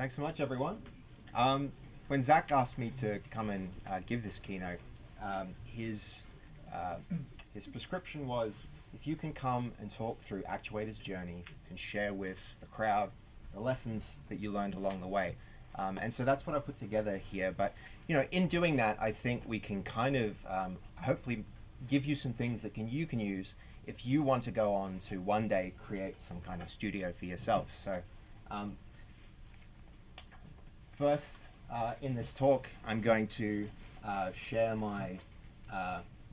Thanks so much, everyone. When Zach asked me to come and give this keynote, his his prescription was, if you can come and talk through Actuator's journey and share with the crowd the lessons that you learned along the way. And so that's what I put together here. But in doing that, I think we can kind of hopefully give you some things that you can use if you want to go on to one day create some kind of studio for yourself. So first, in this talk, I'm going to share my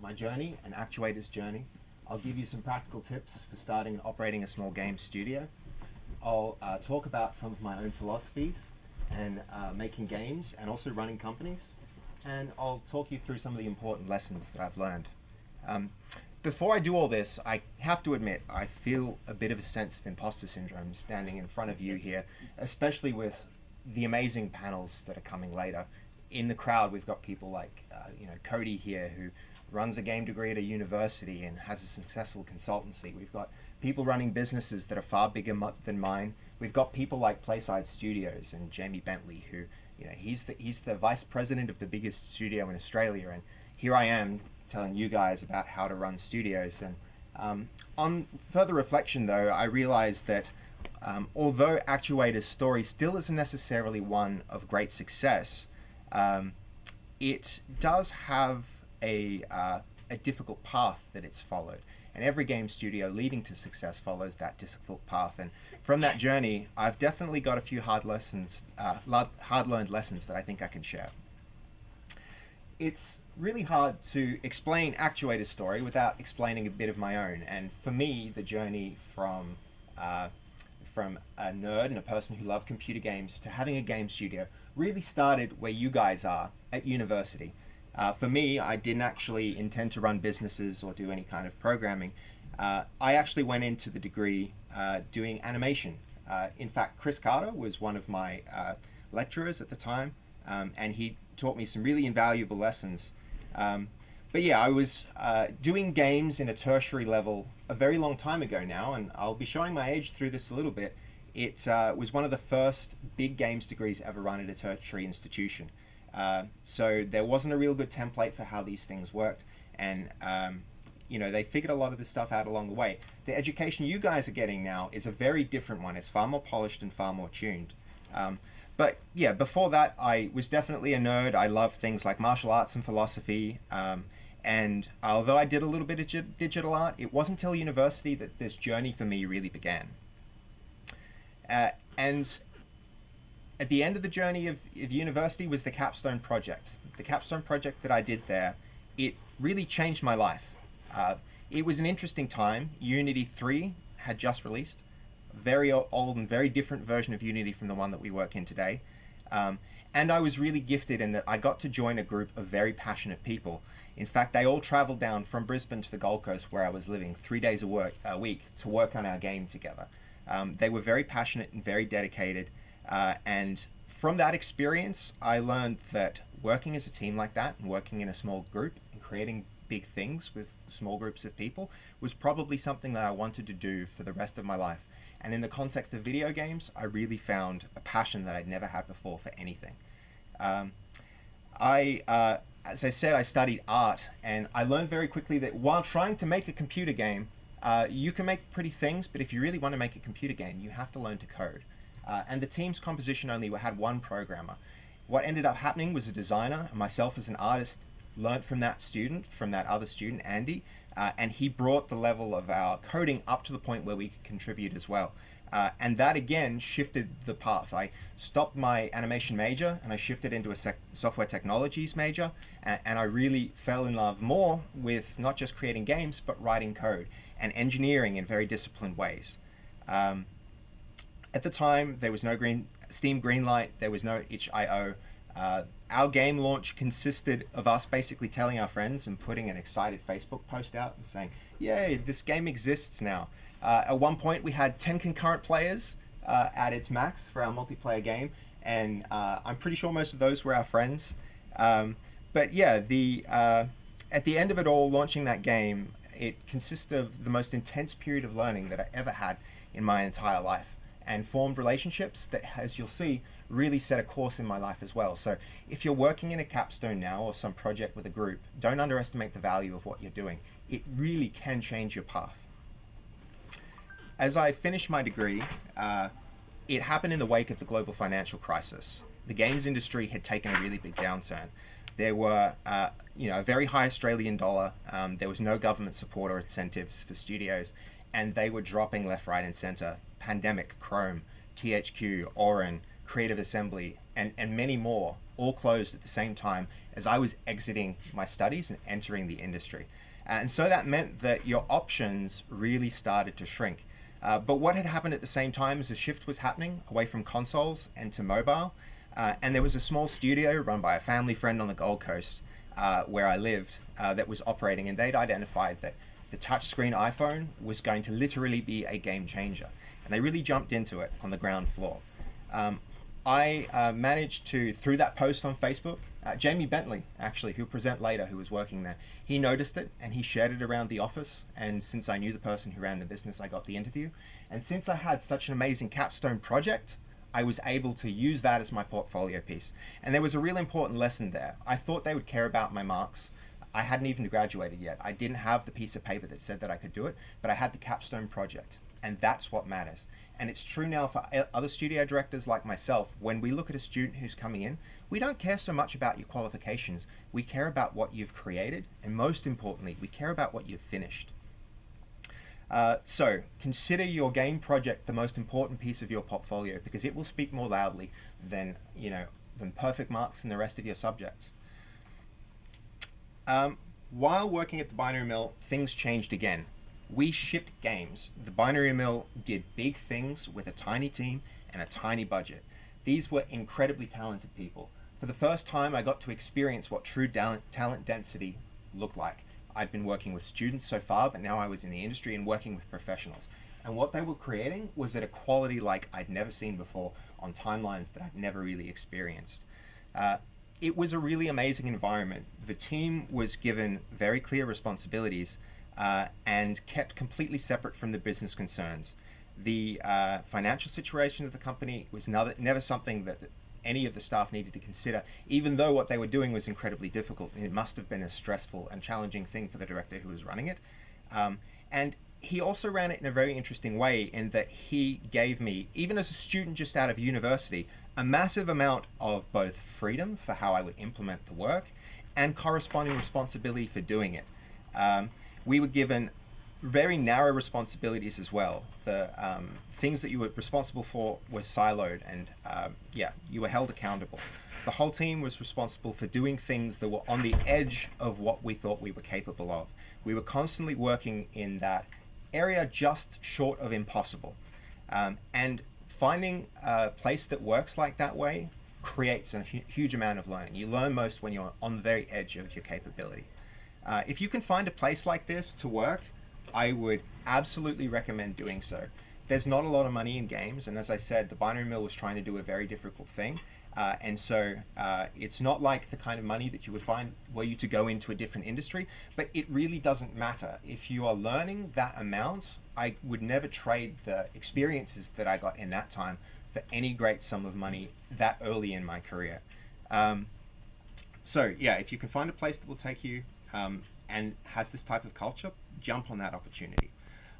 my journey and Actuator's journey. I'll give you some practical tips for starting and operating a small game studio. I'll talk about some of my own philosophies and making games and also running companies. And I'll talk you through some of the important lessons that I've learned. Before I do all this, I have to admit, I feel a bit of a sense of imposter syndrome standing in front of you here, especially with the amazing panels that are coming later. In the crowd, we've got people like Cody here, who runs a game degree at a university and has a successful consultancy. We've got people running businesses that are far bigger than mine. We've got people like Playside Studios and Jamie Bentley, who he's the vice president of the biggest studio in Australia, and here I am telling you guys about how to run studios. And on further reflection, though, I realized that although Actuator's story still isn't necessarily one of great success, it does have a difficult path that it's followed. And every game studio leading to success follows that difficult path. And from that journey, I've definitely got a few hard-learned lessons that I think I can share. It's really hard to explain Actuator's story without explaining a bit of my own. And for me, the journey from a nerd and a person who loved computer games to having a game studio really started where you guys are at university. For me, I didn't actually intend to run businesses or do any kind of programming. I actually went into the degree doing animation. In fact, Chris Carter was one of my lecturers at the time, and he taught me some really invaluable lessons. But yeah, I was doing games in a tertiary level a very long time ago now, and I'll be showing my age through this a little bit. It was one of the first big games degrees ever run at a tertiary institution. So there wasn't a real good template for how these things worked, and they figured a lot of this stuff out along the way. The education you guys are getting now is a very different one. It's far more polished and far more tuned. But yeah, before that, I was definitely a nerd. I loved things like martial arts and philosophy. And although I did a little bit of digital art, it wasn't until university that this journey for me really began. And at the end of the journey of university was the capstone project. The capstone project that I did there, it really changed my life. It was an interesting time. Unity 3 had just released. Very old and very different version of Unity from the one that we work in today. And I was really gifted in that I got to join a group of very passionate people. In fact, they all traveled down from Brisbane to the Gold Coast, where I was living, 3 days a week to work on our game together. They were very passionate and very dedicated. And from that experience, I learned that working as a team like that and working in a small group and creating big things with small groups of people was probably something that I wanted to do for the rest of my life. And in the context of video games, I really found a passion that I'd never had before for anything. As I said, I studied art, and I learned very quickly that while trying to make a computer game, you can make pretty things, but if you really want to make a computer game, you have to learn to code. And the team's composition only had one programmer. What ended up happening was a designer, and myself as an artist learned from that other student, Andy, and he brought the level of our coding up to the point where we could contribute as well. And that again shifted the path. I stopped my animation major and I shifted into a software technologies major, and I really fell in love more with not just creating games, but writing code and engineering in very disciplined ways. At the time, there was no Steam Greenlight, there was no itch.io. Our game launch consisted of us basically telling our friends and putting an excited Facebook post out and saying, yay, this game exists now. At one point, we had 10 concurrent players at its max for our multiplayer game, and I'm pretty sure most of those were our friends. But yeah, at the end of it all, launching that game, it consisted of the most intense period of learning that I ever had in my entire life. and formed relationships that, as you'll see, really set a course in my life as well. So if you're working in a capstone now or some project with a group, don't underestimate the value of what you're doing. It really can change your path. As I finished my degree, it happened in the wake of the global financial crisis. The games industry had taken a really big downturn. There were, a very high Australian dollar. There was no government support or incentives for studios, and they were dropping left, right, and center. Pandemic, Chrome, THQ, Orin, Creative Assembly, and many more, all closed at the same time as I was exiting my studies and entering the industry. And so that meant that your options really started to shrink. But what had happened at the same time is a shift was happening away from consoles and to mobile. And there was a small studio run by a family friend on the Gold Coast where I lived that was operating, and they'd identified that the touchscreen iPhone was going to literally be a game changer. And they really jumped into it on the ground floor. I managed to, through that post on Facebook, Jamie Bentley, actually, who'll present later, who was working there, he noticed it and he shared it around the office. And since I knew the person who ran the business, I got the interview. And since I had such an amazing capstone project, I was able to use that as my portfolio piece. And there was a real important lesson there. I thought they would care about my marks. I hadn't even graduated yet. I didn't have the piece of paper that said that I could do it, but I had the capstone project. And that's what matters. And it's true now for other studio directors like myself. When we look at a student who's coming in, we don't care so much about your qualifications. We care about what you've created, and most importantly, we care about what you've finished. So consider your game project the most important piece of your portfolio, because it will speak more loudly than perfect marks in the rest of your subjects. While working at the Binary Mill, things changed again. We shipped games. The Binary Mill did big things with a tiny team and a tiny budget. These were incredibly talented people. For the first time, I got to experience what true talent density looked like. I'd been working with students so far, but now I was in the industry and working with professionals. And what they were creating was at a quality like I'd never seen before, on timelines that I'd never really experienced. It was a really amazing environment. The team was given very clear responsibilities and kept completely separate from the business concerns. The financial situation of the company was never something that any of the staff needed to consider, even though what they were doing was incredibly difficult. It must have been a stressful and challenging thing for the director who was running it. And he also ran it in a very interesting way, in that he gave me, even as a student just out of university, a massive amount of both freedom for how I would implement the work and corresponding responsibility for doing it. We were given very narrow responsibilities as well. The things that you were responsible for were siloed, and you were held accountable. The whole team was responsible for doing things that were on the edge of what we thought we were capable of. We were constantly working in that area just short of impossible. And finding a place that works like that way creates a huge amount of learning. You learn most when you're on the very edge of your capability. If you can find a place like this to work, I would absolutely recommend doing so. There's not a lot of money in games, and as I said, the Binary Mill was trying to do a very difficult thing. And so it's not like the kind of money that you would find were you to go into a different industry, but it really doesn't matter. If you are learning that amount, I would never trade the experiences that I got in that time for any great sum of money that early in my career. So yeah, if you can find a place that will take you and has this type of culture, jump on that opportunity.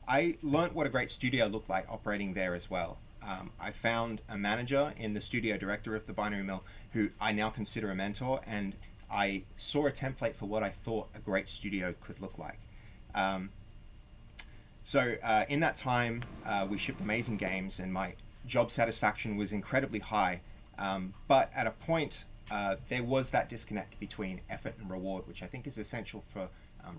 I learned what a great studio looked like operating there as well. I found a manager in the studio director of the Binary Mill who I now consider a mentor, and I saw a template for what I thought a great studio could look like. So in that time, we shipped amazing games, and my job satisfaction was incredibly high. But at a point, there was that disconnect between effort and reward, which I think is essential for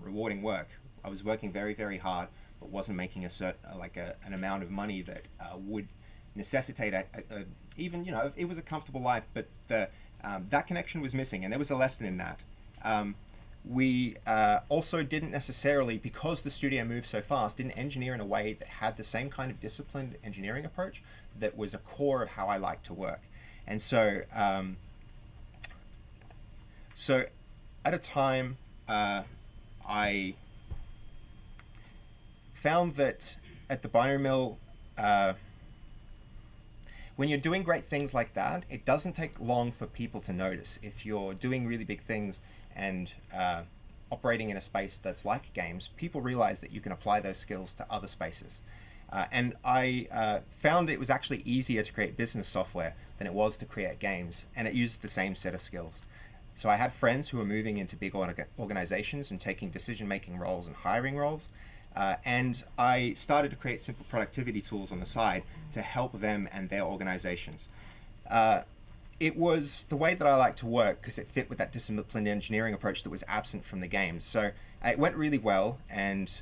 rewarding work. I was working very, very hard, but wasn't making an amount of money that would necessitate even, it was a comfortable life, but that connection was missing, and there was a lesson in that. We also didn't necessarily, because the studio moved so fast, didn't engineer in a way that had the same kind of disciplined engineering approach that was a core of how I like to work. And so, at a time, I found that at the Binary Mill, when you're doing great things like that, it doesn't take long for people to notice. If you're doing really big things and operating in a space that's like games, people realize that you can apply those skills to other spaces. And I found it was actually easier to create business software than it was to create games, and it used the same set of skills. So I had friends who were moving into big organizations and taking decision-making roles and hiring roles, and I started to create simple productivity tools on the side to help them and their organizations. It was the way that I like to work because it fit with that disciplined engineering approach that was absent from the games. So it went really well, and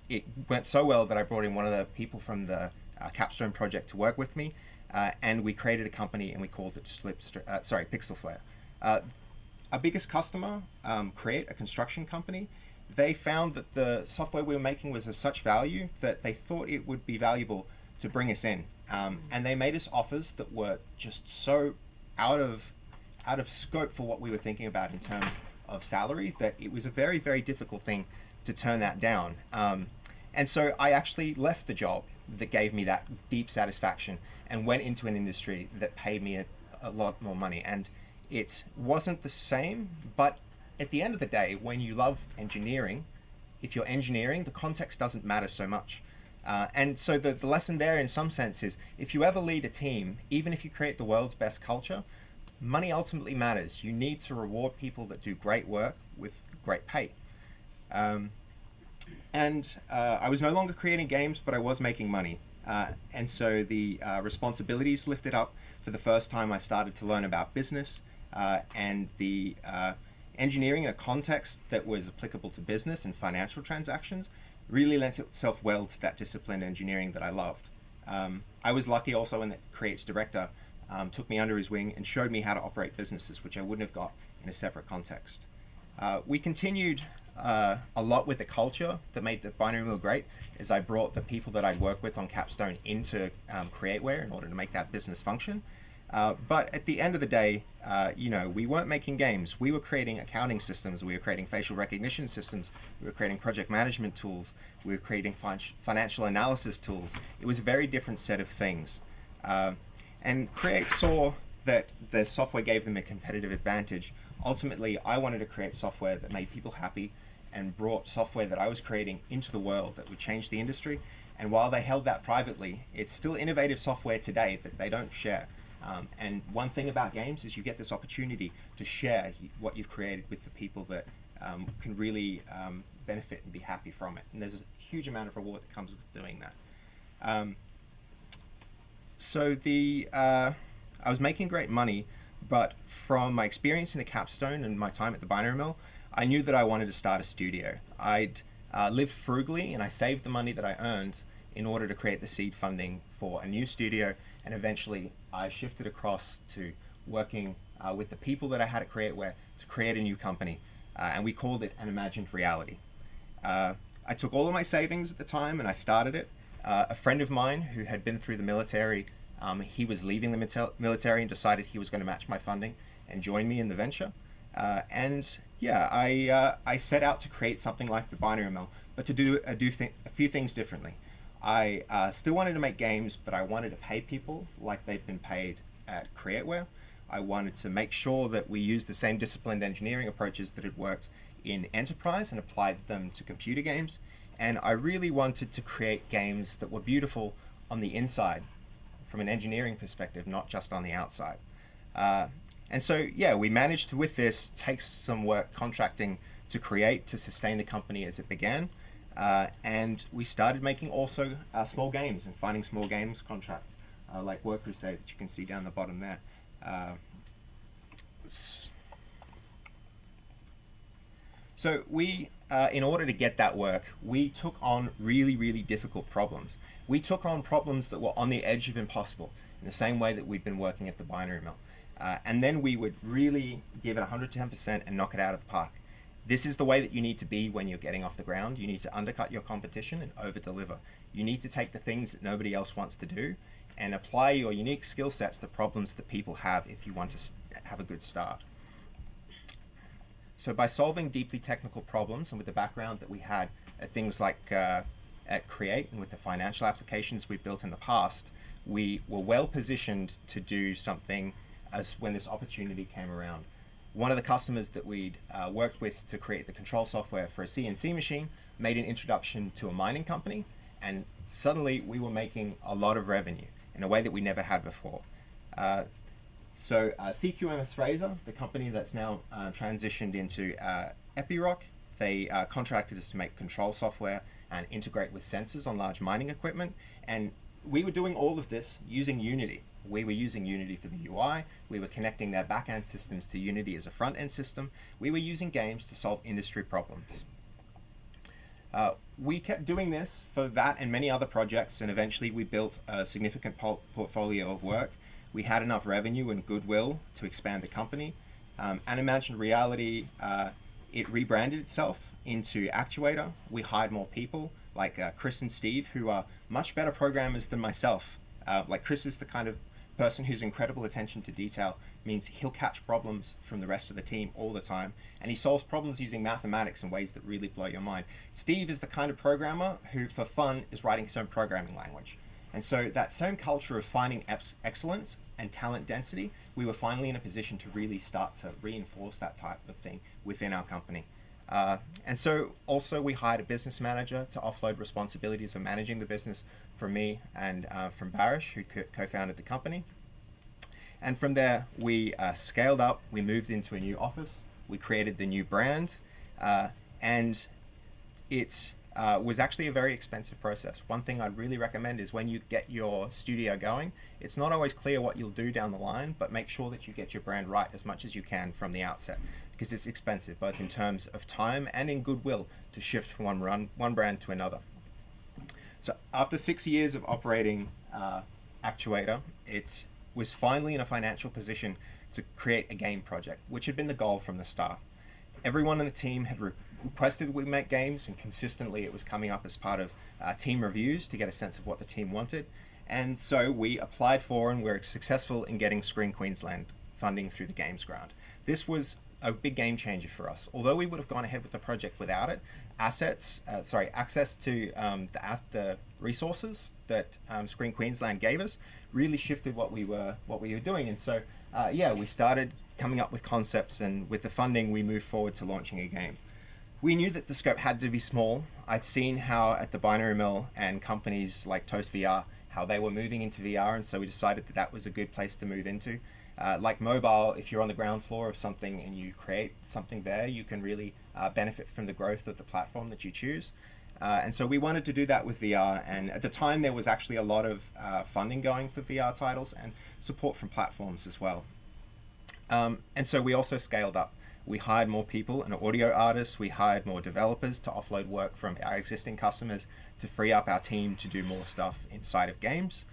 it went so well that I brought in one of the people from the Capstone project to work with me, and we created a company and we called it Pixel Flare. Our biggest customer, Create, a construction company, they found that the software we were making was of such value that they thought it would be valuable to bring us in. And they made us offers that were just so out of scope for what we were thinking about in terms of salary that it was a very, very difficult thing to turn that down. And so I actually left the job that gave me that deep satisfaction and went into an industry that paid me a lot more money. And it wasn't the same, but at the end of the day, when you love engineering, if you're engineering, the context doesn't matter so much. And so the lesson there in some sense is, if you ever lead a team, even if you create the world's best culture, money ultimately matters. You need to reward people that do great work with great pay. I was no longer creating games, but I was making money. And so the responsibilities lifted up. For the first time, I started to learn about business and the engineering in a context that was applicable to business and financial transactions really lent itself well to that disciplined engineering that I loved. I was lucky also in that Create's director took me under his wing and showed me how to operate businesses, which I wouldn't have got in a separate context. We continued a lot with the culture that made the binary mill great, as I brought the people that I'd worked with on Capstone into CreateWare in order to make that business function. But at the end of the day, we weren't making games. We were creating accounting systems. We were creating facial recognition systems. We were creating project management tools. We were creating financial analysis tools. It was a very different set of things. And Create saw that the software gave them a competitive advantage. Ultimately, I wanted to create software that made people happy and brought software that I was creating into the world that would change the industry. And while they held that privately, it's still innovative software today that they don't share. And one thing about games is you get this opportunity to share what you've created with the people that can really benefit and be happy from it. And there's a huge amount of reward that comes with doing that. I was making great money, but from my experience in the Capstone and my time at the binary mill, I knew that I wanted to start a studio. I'd lived frugally and I saved the money that I earned in order to create the seed funding for a new studio, and eventually I shifted across to working with the people that I had at CreateWare to create a new company, and we called it An Imagined Reality. I took all of my savings at the time and I started it. A friend of mine who had been through the military, he was leaving the military and decided he was going to match my funding and join me in the venture. I set out to create something like the binary mill, but to do a few things differently. I still wanted to make games, but I wanted to pay people like they'd been paid at CreateWare. I wanted to make sure that we used the same disciplined engineering approaches that had worked in enterprise and applied them to computer games. And I really wanted to create games that were beautiful on the inside from an engineering perspective, not just on the outside. We managed to, with this, take some work contracting to Create to sustain the company as it began. And we started making also small games and finding small games contracts like Work Crusade that you can see down the bottom there. So we, in order to get that work, we took on really, really difficult problems. We took on problems that were on the edge of impossible in the same way that we'd been working at the binary mill. And then we would really give it 110% and knock it out of the park. This is the way that you need to be when you're getting off the ground. You need to undercut your competition and over-deliver. You need to take the things that nobody else wants to do and apply your unique skill sets to problems that people have if you want to have a good start. So by solving deeply technical problems and with the background that we had at things like at Create and with the financial applications we built in the past, we were well positioned to do something as when this opportunity came around. One of the customers that we'd worked with to create the control software for a CNC machine made an introduction to a mining company, and suddenly we were making a lot of revenue in a way that we never had before. So CQMS Fraser, the company that's now transitioned into Epiroc, they contracted us to make control software and integrate with sensors on large mining equipment. And we were doing all of this using Unity. We were using Unity for the UI. We were connecting their back-end systems to Unity as a front-end system. We were using games to solve industry problems. We kept doing this for that and many other projects, and eventually we built a significant portfolio of work. We had enough revenue and goodwill to expand the company. Unimagined Reality, it rebranded itself into Actuator. We hired more people like Chris and Steve, who are much better programmers than myself. Like Chris is the kind of person whose incredible attention to detail means he'll catch problems from the rest of the team all the time, and he solves problems using mathematics in ways that really blow your mind. Steve is the kind of programmer who, for fun, is writing his own programming language. And so that same culture of finding excellence and talent density, we were finally in a position to really start to reinforce that type of thing within our company. And so also we hired a business manager to offload responsibilities of managing the business from me and from Barish, who co-founded the company. And from there, we scaled up, we moved into a new office, we created the new brand, and it was actually a very expensive process. One thing I'd really recommend is when you get your studio going, it's not always clear what you'll do down the line, but make sure that you get your brand right as much as you can from the outset, because it's expensive, both in terms of time and in goodwill, to shift from one brand to another. So after 6 years of operating Actuator, it was finally in a financial position to create a game project, which had been the goal from the start. Everyone on the team had requested we make games, and consistently it was coming up as part of team reviews to get a sense of what the team wanted. And so we applied for and were successful in getting Screen Queensland funding through the Games Grant. This was a big game changer for us. Although we would have gone ahead with the project without it, access to the resources that Screen Queensland gave us really shifted what we were doing. And so we started coming up with concepts, and with the funding we moved forward to launching a game. We knew that the scope had to be small. I'd seen how at the Binary Mill and companies like Toast VR, how they were moving into VR, and so we decided that that was a good place to move into. Like mobile, if you're on the ground floor of something and you create something there, you can really benefit from the growth of the platform that you choose. And so we wanted to do that with VR, and at the time there was actually a lot of funding going for VR titles and support from platforms as well. And so we also scaled up. We hired more people, an audio artist, we hired more developers to offload work from our existing customers to free up our team to do more stuff inside of games.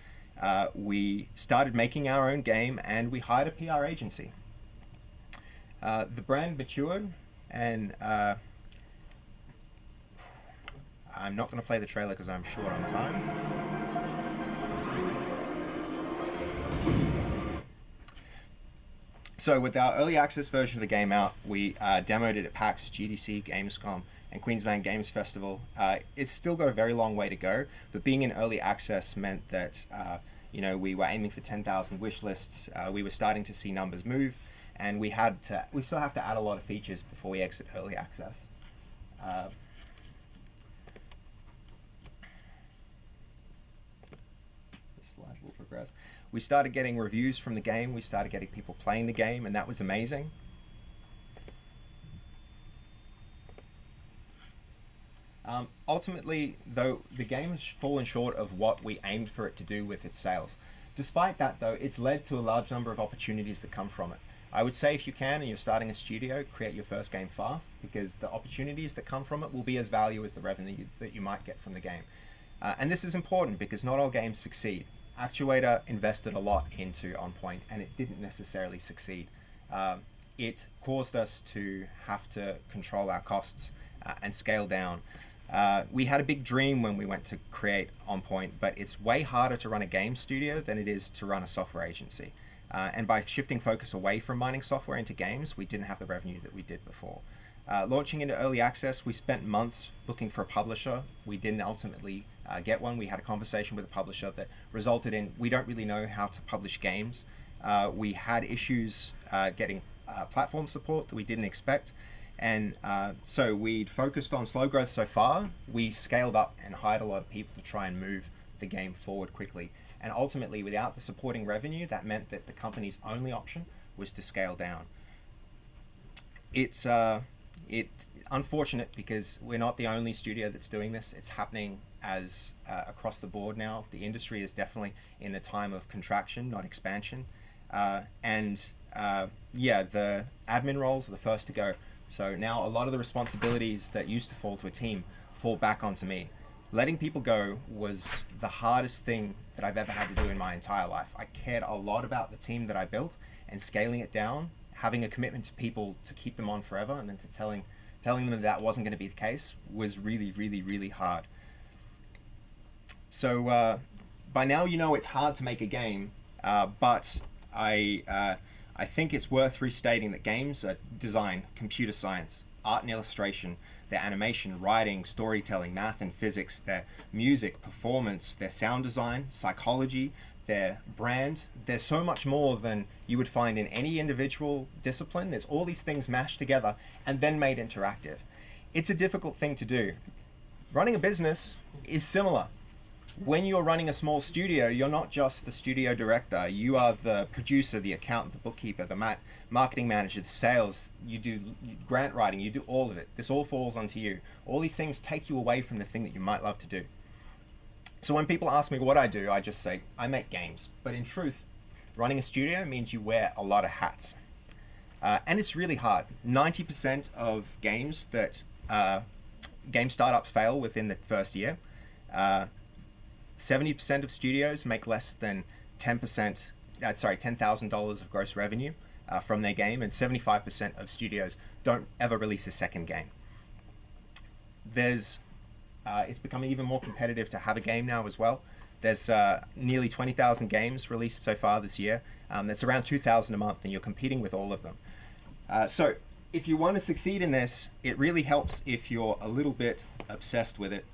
We started making our own game, and we hired a PR agency. The brand matured, and I'm not going to play the trailer because I'm short on time. So with our early access version of the game out, we demoed it at PAX, GDC, Gamescom, and Queensland Games Festival. It's still got a very long way to go, but being in early access meant that we were aiming for 10,000 wish lists. We were starting to see numbers move, and we still have to add a lot of features before we exit early access. The slide will progress. We started getting reviews from the game, we started getting people playing the game, and that was amazing. Ultimately, though, the game has fallen short of what we aimed for it to do with its sales. Despite that, though, it's led to a large number of opportunities that come from it. I would say if you can and you're starting a studio, create your first game fast, because the opportunities that come from it will be as valuable as the revenue that you might get from the game. And this is important because not all games succeed. Actuator invested a lot into OnPoint, and it didn't necessarily succeed. It caused us to have to control our costs and scale down. We had a big dream when we went to create OnPoint, but it's way harder to run a game studio than it is to run a software agency. And by shifting focus away from mining software into games, we didn't have the revenue that we did before. Launching into early access, we spent months looking for a publisher. We didn't ultimately get one. We had a conversation with a publisher that resulted in we don't really know how to publish games. We had issues getting platform support that we didn't expect. And so we'd focused on slow growth so far. We scaled up and hired a lot of people to try and move the game forward quickly. And ultimately, without the supporting revenue, that meant that the company's only option was to scale down. It's unfortunate because we're not the only studio that's doing this. It's happening as across the board now. The industry is definitely in a time of contraction, not expansion. The admin roles are the first to go. So now a lot of the responsibilities that used to fall to a team fall back onto me. Letting people go was the hardest thing that I've ever had to do in my entire life. I cared a lot about the team that I built, and scaling it down, having a commitment to people to keep them on forever, and then to telling them that wasn't going to be the case was really, really, really hard. So by now you know it's hard to make a game, but I think it's worth restating that games are design, computer science, art and illustration, their animation, writing, storytelling, math and physics, their music, performance, their sound design, psychology, their brand. There's so much more than you would find in any individual discipline. There's all these things mashed together and then made interactive. It's a difficult thing to do. Running a business is similar. When you're running a small studio, you're not just the studio director. You are the producer, the accountant, the bookkeeper, the marketing manager, the sales. You do grant writing. You do all of it. This all falls onto you. All these things take you away from the thing that you might love to do. So when people ask me what I do, I just say, I make games. But in truth, running a studio means you wear a lot of hats. And it's really hard. 90% of games that game startups fail within the first year. 70% of studios make less than $10,000 of gross revenue from their game, and 75% of studios don't ever release a second game. It's becoming even more competitive to have a game now as well. There's nearly 20,000 games released so far this year. That's around 2,000 a month, and you're competing with all of them. So if you want to succeed in this, it really helps if you're a little bit obsessed with it.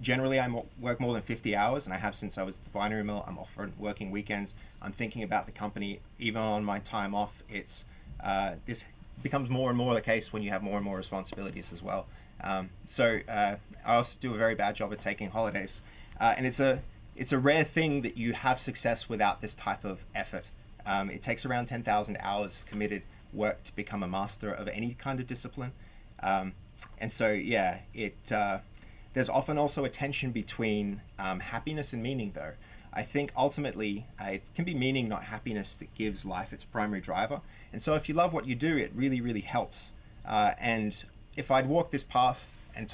Generally, I work more than 50 hours, and I have since I was at the binary mill. I'm often working weekends. I'm thinking about the company. Even on my time off, this becomes more and more the case when you have more and more responsibilities as well. I also do a very bad job at taking holidays. And it's a rare thing that you have success without this type of effort. It takes around 10,000 hours of committed work to become a master of any kind of discipline. There's often also a tension between happiness and meaning, though. I think ultimately it can be meaning, not happiness, that gives life its primary driver. And so if you love what you do, it really, really helps. And if I'd walked this path and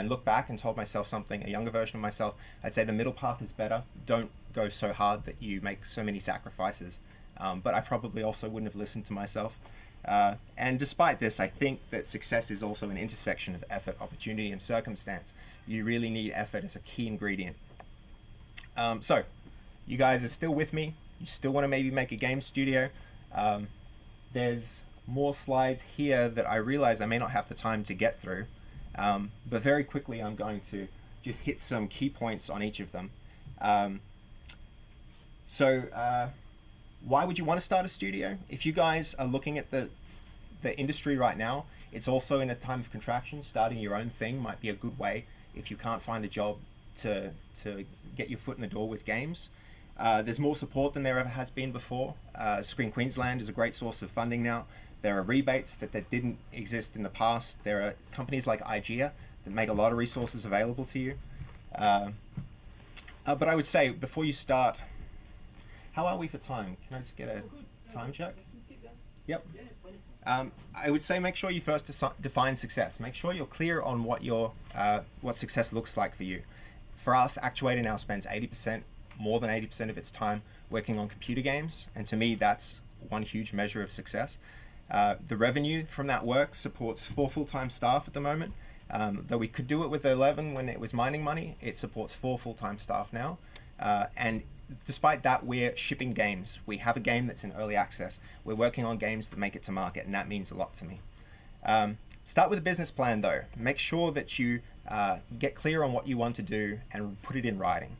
look back and told myself something, a younger version of myself, I'd say the middle path is better. Don't go so hard that you make so many sacrifices. But I probably also wouldn't have listened to myself. And despite this, I think that success is also an intersection of effort, opportunity, and circumstance. You really need effort as a key ingredient. So, you guys are still with me. You still want to maybe make a game studio. There's more slides here that I realize I may not have the time to get through. But very quickly, I'm going to just hit some key points on each of them. Why would you want to start a studio? If you guys are looking at the industry right now, it's also in a time of contraction. Starting your own thing might be a good way if you can't find a job to get your foot in the door with games. There's more support than there ever has been before. Screen Queensland is a great source of funding now. There are rebates that didn't exist in the past. There are companies like IGEA that make a lot of resources available to you. But I would say, before you start, how are we for time? Can I just get a time check? Yep. I would say make sure you first define success. Make sure you're clear on what success looks like for you. For us, Actuator now spends more than 80% of its time working on computer games, and to me, that's one huge measure of success. The revenue from that work supports 4 full-time staff at the moment. Though we could do it with 11 when it was mining money, it supports 4 full-time staff now. And despite that, we're shipping games. We have a game that's in early access. We're working on games that make it to market, and that means a lot to me. Start with a business plan though. Make sure that you get clear on what you want to do and put it in writing.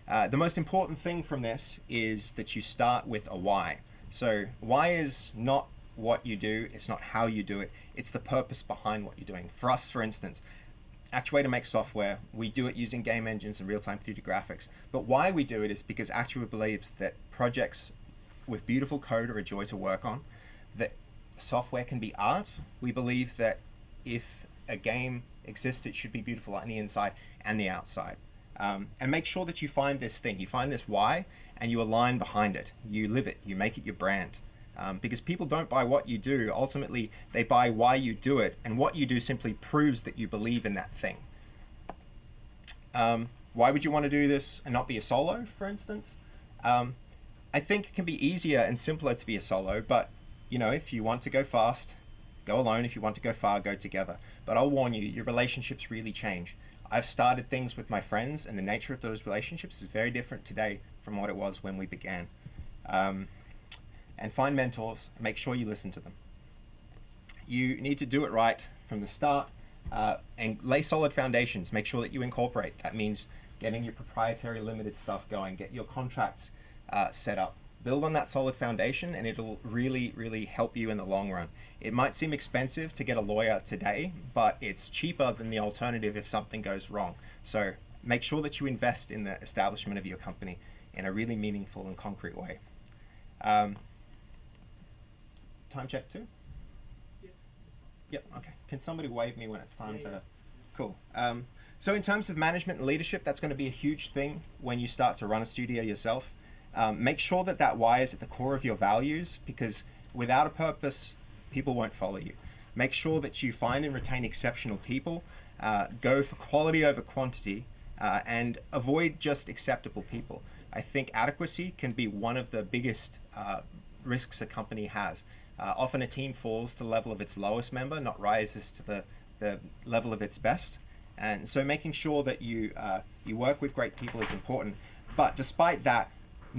The most important thing from this is that you start with a why. So why is not what you do, it's not how you do it, it's the purpose behind what you're doing. For us, for instance, Actuator makes software. We do it using game engines and real-time 3D graphics. But why we do it is because Actuator believes that projects with beautiful code are a joy to work on, that software can be art. We believe that if a game exists, it should be beautiful on the inside and the outside. And make sure that you find this thing, you find this why, and you align behind it. You live it, you make it your brand. Because people don't buy what you do, ultimately they buy why you do it, and what you do simply proves that you believe in that thing. Why would you want to do this and not be a solo, for instance? I think it can be easier and simpler to be a solo, but you know, if you want to go fast, go alone. If you want to go far, go together. But I'll warn you, your relationships really change. I've started things with my friends, and the nature of those relationships is very different today from what it was when we began. And find mentors, make sure you listen to them. You need to do it right from the start and lay solid foundations. Make sure that you incorporate. That means getting your proprietary limited stuff going, get your contracts set up. Build on that solid foundation and it'll really, really help you in the long run. It might seem expensive to get a lawyer today, but it's cheaper than the alternative if something goes wrong. So make sure that you invest in the establishment of your company in a really meaningful and concrete way. Time check too? Yep, okay. Can somebody wave me when it's time to? Cool. So in terms of management and leadership, that's going to be a huge thing when you start to run a studio yourself. Make sure that that why is at the core of your values, because without a purpose, people won't follow you. Make sure that you find and retain exceptional people, go for quality over quantity, and avoid just acceptable people. I think adequacy can be one of the biggest risks a company has. Often a team falls to the level of its lowest member, not rises to the level of its best. And so making sure that you work with great people is important. But despite that,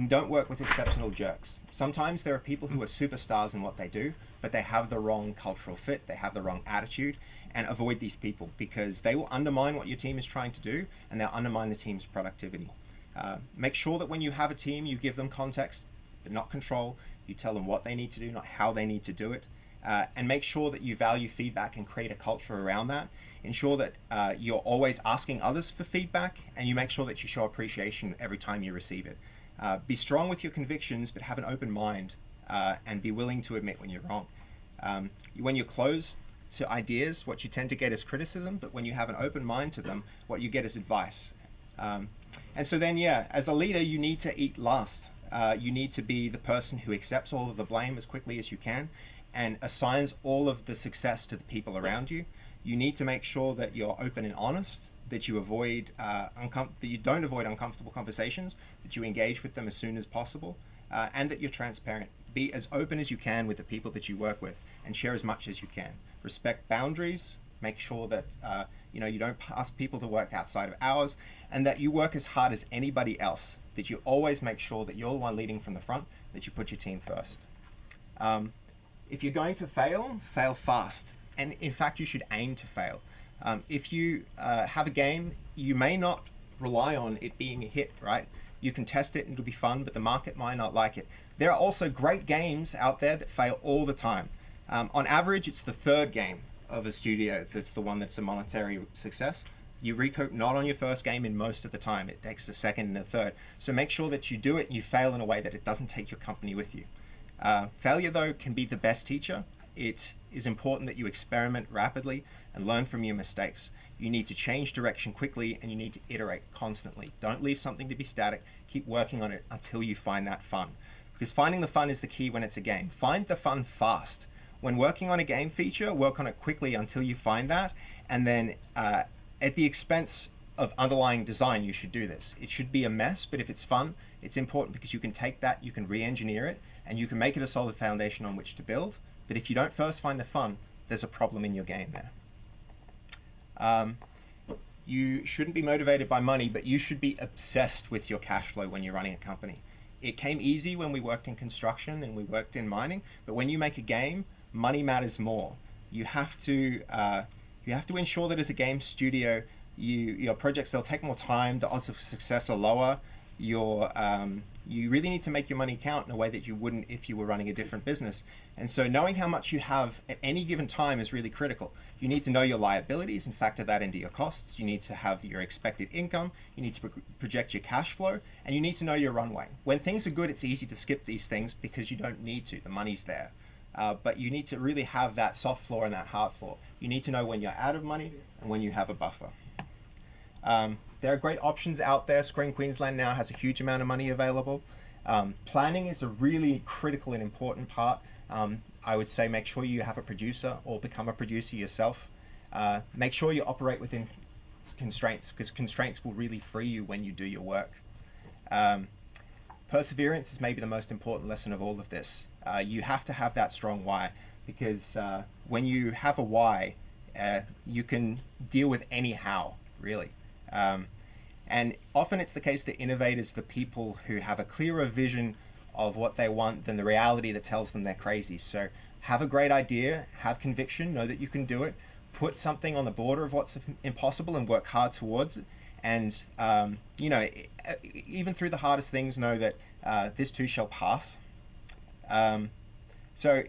don't work with exceptional jerks. Sometimes there are people who are superstars in what they do, but they have the wrong cultural fit, they have the wrong attitude, and avoid these people because they will undermine what your team is trying to do and they'll undermine the team's productivity. Make sure that when you have a team, you give them context, but not control. You tell them what they need to do, not how they need to do it. And make sure that you value feedback and create a culture around that. Ensure that you're always asking others for feedback, and you make sure that you show appreciation every time you receive it. Be strong with your convictions, but have an open mind and be willing to admit when you're wrong. When you're closed to ideas, what you tend to get is criticism, but when you have an open mind to them, what you get is advice. And so then, yeah, as a leader, you need to eat last. You need to be the person who accepts all of the blame as quickly as you can and assigns all of the success to the people around you. You need to make sure that you're open and honest, that you avoid that you don't avoid uncomfortable conversations, that you engage with them as soon as possible, and that you're transparent. Be as open as you can with the people that you work with and share as much as you can. Respect boundaries. Make sure that you don't ask people to work outside of hours, and that you work as hard as anybody else. That you always make sure that you're the one leading from the front, that you put your team first. If you're going to fail, fail fast. And in fact, you should aim to fail. If you have a game, you may not rely on it being a hit, right? You can test it and it'll be fun, but the market might not like it. There are also great games out there that fail all the time. On average, it's the third game of a studio that's the one that's a monetary success. You recoup not on your first game in most of the time. It takes a second and a third. So make sure that you do it and you fail in a way that it doesn't take your company with you. Failure, though, can be the best teacher. It is important that you experiment rapidly and learn from your mistakes. You need to change direction quickly and you need to iterate constantly. Don't leave something to be static. Keep working on it until you find that fun. Because finding the fun is the key when it's a game. Find the fun fast. When working on a game feature, work on it quickly until you find that, and then at the expense of underlying design, you should do this. It should be a mess, but if it's fun, it's important because you can take that, you can re-engineer it, and you can make it a solid foundation on which to build. But if you don't first find the fun, there's a problem in your game there. You shouldn't be motivated by money, but you should be obsessed with your cash flow when you're running a company. It came easy when we worked in construction and we worked in mining, but when you make a game, money matters more. you have to ensure that as a game studio, your projects, they'll take more time, the odds of success are lower. You really need to make your money count in a way that you wouldn't if you were running a different business. And so knowing how much you have at any given time is really critical. You need to know your liabilities and factor that into your costs. You need to have your expected income. You need to project your cash flow, and you need to know your runway. When things are good, it's easy to skip these things because you don't need to. The money's there. But you need to really have that soft floor and that hard floor. You need to know when you're out of money and when you have a buffer. There are great options out there. Screen Queensland now has a huge amount of money available. Planning is a really critical and important part. I would say make sure you have a producer or become a producer yourself. Make sure you operate within constraints, because constraints will really free you when you do your work. Perseverance is maybe the most important lesson of all of this. You have to have that strong why, because when you have a why, you can deal with any how, really. And often it's the case that innovators, the people who have a clearer vision of what they want than the reality that tells them they're crazy. So have a great idea, have conviction, know that you can do it, put something on the border of what's impossible and work hard towards it. And, even through the hardest things, know that this too shall pass. So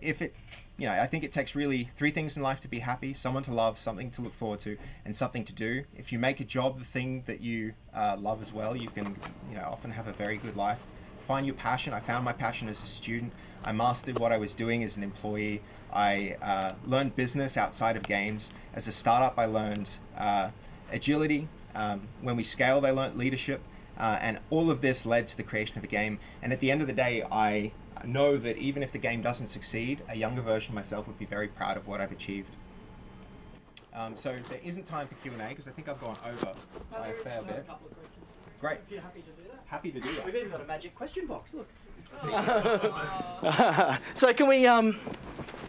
I think it takes really 3 things in life to be happy: someone to love, something to look forward to, and something to do. If you make a job the thing that you love as well, you can often have a very good life. Find your passion. I found my passion as a student. I mastered what I was doing as an employee. I learned business outside of games. As a startup, I learned agility. When we scaled, I learned leadership. And all of this led to the creation of a game. And at the end of the day, I know that even if the game doesn't succeed, a younger version of myself would be very proud of what I've achieved. So there isn't time for Q&A because I think I've gone over by a fair bit. A couple of questions. Great. If you're happy to do that. Happy to do that. We've even got a magic question box, look. So can we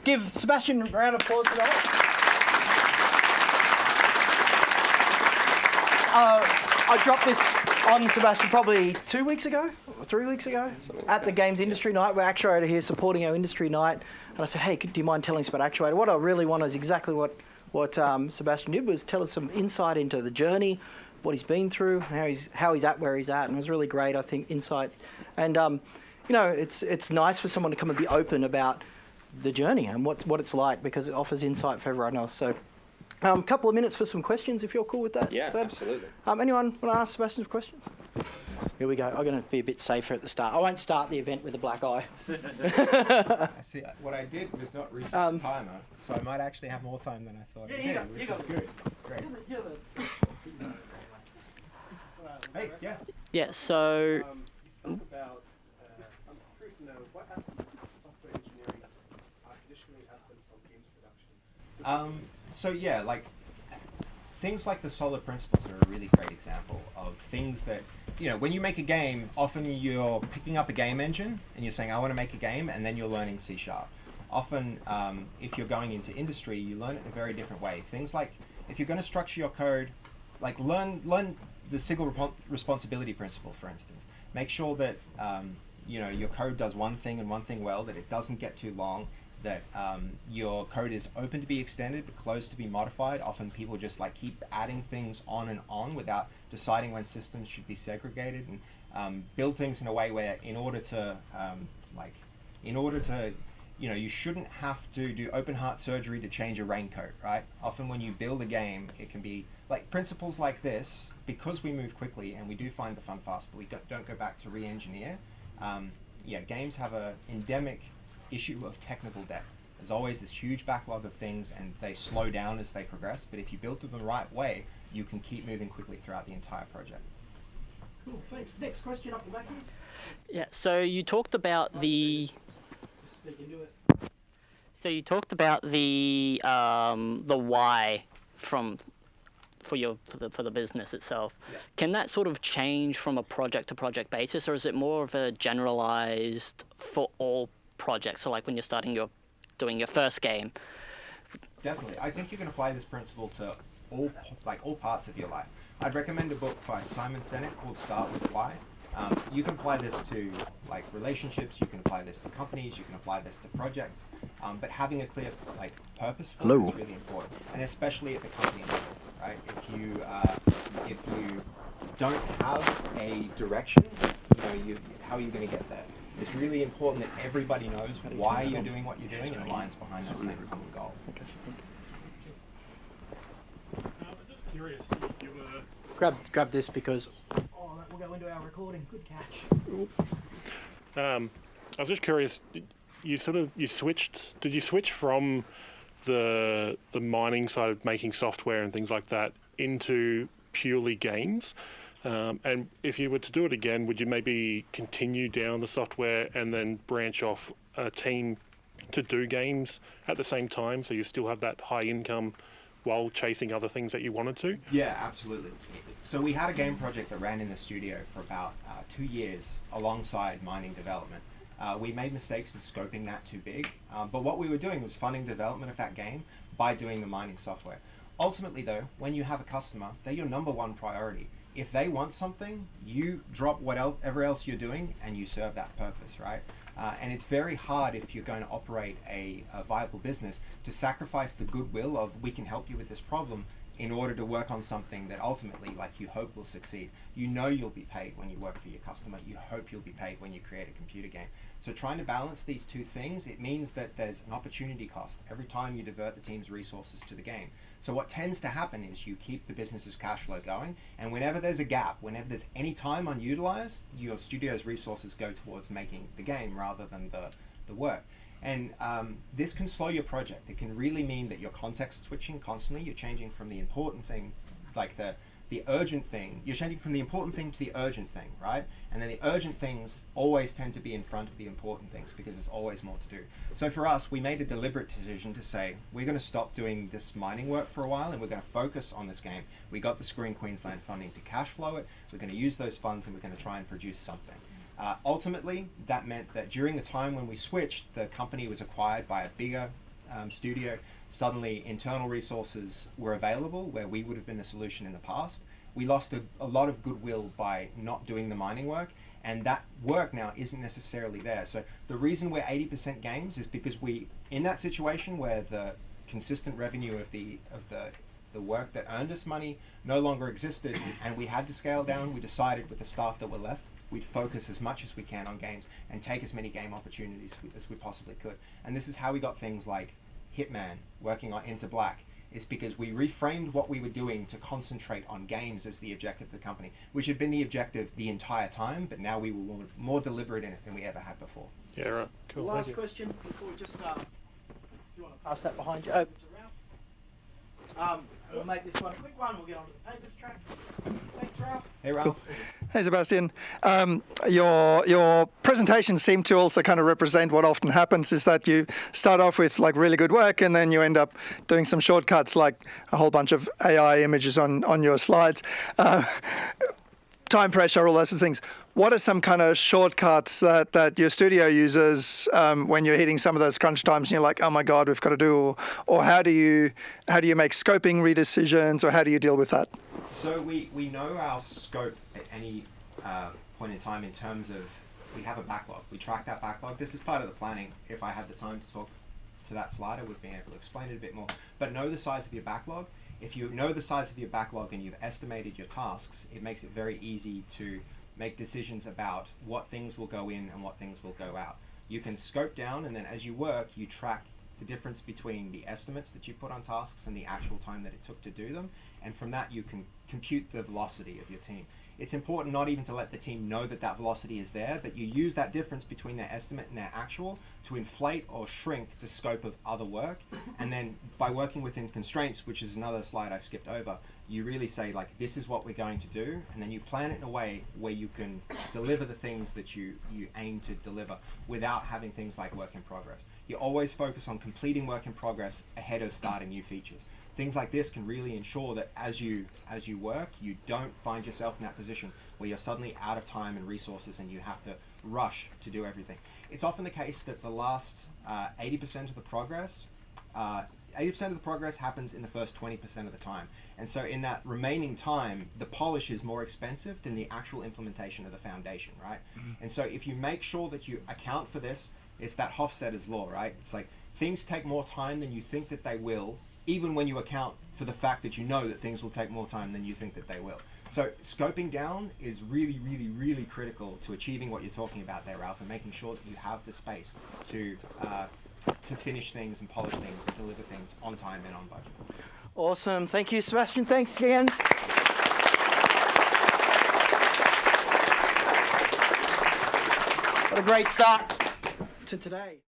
give Sebastian a round of applause for that? I dropped this on Sebastian probably 2 weeks ago, or 3 weeks ago, at the Games Industry Night. We're Actuator here supporting our industry night. And I said, hey, do you mind telling us about Actuator? What I really want is exactly what Sebastian did, was tell us some insight into the journey, what he's been through, how he's at where he's at. And it was really great, I think, insight. And, it's nice for someone to come and be open about the journey and what it's like, because it offers insight for everyone else. So a couple of minutes for some questions, if you're cool with that. Yeah, Babs? absolutely. Anyone want to ask Sebastian some questions? Here we go. I'm going to be a bit safer at the start. I won't start the event with a black eye. I see. What I did was not reset the timer, so I might actually have more time than I thought. Yeah, you got is good. Great. Hey, yeah. Yeah, so... You spoke about, I'm curious to know, what aspects of software engineering are traditionally absent from games production? So yeah, like things like the solid principles are a really great example of things that, when you make a game, often you're picking up a game engine and you're saying, I want to make a game, and then you're learning C#. Often, if you're going into industry, you learn it in a very different way. Things like, if you're going to structure your code, like learn the single responsibility principle, for instance. Make sure that, your code does one thing and one thing well, that it doesn't get too long, that your code is open to be extended but closed to be modified. Often people just keep adding things on and on without deciding when systems should be segregated, and build things in a way where in order to you shouldn't have to do open heart surgery to change a raincoat, right? Often when you build a game, it can be principles like this, because we move quickly and we do find the fun fast, but we don't go back to re-engineer. Games have an endemic issue of technical debt. There's always this huge backlog of things, and they slow down as they progress, but if you build them the right way, you can keep moving quickly throughout the entire project. Cool, thanks. Next question up the back here. Yeah, so you talked about the... Just speak into it. So you talked about the why for the business itself. Yeah. Can that sort of change from a project to project basis, or is it more of a generalized for all projects? So like when you're doing your first game. Definitely. I think you can apply this principle to all parts of your life. I'd recommend a book by Simon Sinek called Start With Why. You can apply this to like relationships, you can apply this to companies, you can apply this to projects, but having a clear like purpose for it is really important, and especially at the company level, right? If you don't have a direction, how are you going to get there? It's really important that everybody knows why you're doing what you're doing and aligns behind those same common goals. I'm just curious, you were... Grab this because Oh, that will go into our recording. Good catch. I was just curious, you switched, did you switch from the mining side of making software and things like that into purely games? And if you were to do it again, would you maybe continue down the software and then branch off a team to do games at the same time, so you still have that high income while chasing other things that you wanted to? Yeah, absolutely. So we had a game project that ran in the studio for about 2 years alongside mining development. We made mistakes in scoping that too big, but what we were doing was funding development of that game by doing the mining software. Ultimately though, when you have a customer, they're your number one priority. If they want something, you drop whatever else you're doing and you serve that purpose, right? And it's very hard if you're going to operate a viable business to sacrifice the goodwill of we can help you with this problem in order to work on something that ultimately, like, you hope will succeed. You know you'll be paid when you work for your customer. You hope you'll be paid when you create a computer game. So trying to balance these two things, it means that there's an opportunity cost every time you divert the team's resources to the game. So what tends to happen is you keep the business's cash flow going, and whenever there's a gap, whenever there's any time unutilized, your studio's resources go towards making the game rather than the work. And this can slow your project. It can really mean that you're context switching constantly. You're changing from the important thing, like the urgent thing. You're changing from the important thing to the urgent thing, right? And then the urgent things always tend to be in front of the important things because there's always more to do. So for us, we made a deliberate decision to say, we're going to stop doing this mining work for a while and we're going to focus on this game. We got the Screen Queensland funding to cash flow it. We're going to use those funds and we're going to try and produce something. Ultimately, that meant that during the time when we switched, the company was acquired by a bigger studio. Suddenly, internal resources were available where we would have been the solution in the past. We lost a lot of goodwill by not doing the mining work, and that work now isn't necessarily there. So the reason we're 80% games is because we, in that situation where the consistent revenue of the work that earned us money no longer existed, and we had to scale down, we decided with the staff that were left, we'd focus as much as we can on games and take as many game opportunities as we possibly could. And this is how we got things like Hitman working on Into Black, is because we reframed what we were doing to concentrate on games as the objective of the company, which had been the objective the entire time, but now we were more deliberate in it than we ever had before. Yeah, right. Cool. Last question before we just start. you want to pass that behind you. To Ralph. We'll make this one a quick one. We'll get on to the papers track. Thanks, Ralph. Hey, Ralph. Hey, Sebastian. Your presentation seemed to also kind of represent what often happens is that you start off with like really good work and then you end up doing some shortcuts like a whole bunch of AI images on your slides. Time pressure, all those sorts of things. What are some kind of shortcuts that your studio uses when you're hitting some of those crunch times and you're like, oh my God, we've got to do, or how do you make scoping redecisions, or how do you deal with that? So we know our scope at any point in time in terms of, we have a backlog. We track that backlog. This is part of the planning. If I had the time to talk to that slide, I would be able to explain it a bit more. But know the size of your backlog. If you know the size of your backlog and you've estimated your tasks, it makes it very easy to make decisions about what things will go in and what things will go out. You can scope down, and then as you work, you track the difference between the estimates that you put on tasks and the actual time that it took to do them. And from that, you can compute the velocity of your team. It's important not even to let the team know that that velocity is there, but you use that difference between their estimate and their actual to inflate or shrink the scope of other work. And then by working within constraints, which is another slide I skipped over, you really say, like, this is what we're going to do, and then you plan it in a way where you can deliver the things that you aim to deliver without having things like work in progress. You always focus on completing work in progress ahead of starting new features. Things like this can really ensure that as you work, you don't find yourself in that position where you're suddenly out of time and resources and you have to rush to do everything. It's often the case that the last 80% of the progress happens in the first 20% of the time. And so in that remaining time, the polish is more expensive than the actual implementation of the foundation, right? And so if you make sure that you account for this, it's that Hofstadter's law, right? It's like things take more time than you think that they will, even when you account for the fact that you know that things will take more time than you think that they will. So scoping down is really, really, really critical to achieving what you're talking about there, Ralph, and making sure that you have the space to finish things and polish things and deliver things on time and on budget. Awesome. Thank you, Sebastian. Thanks again. What a great start to today.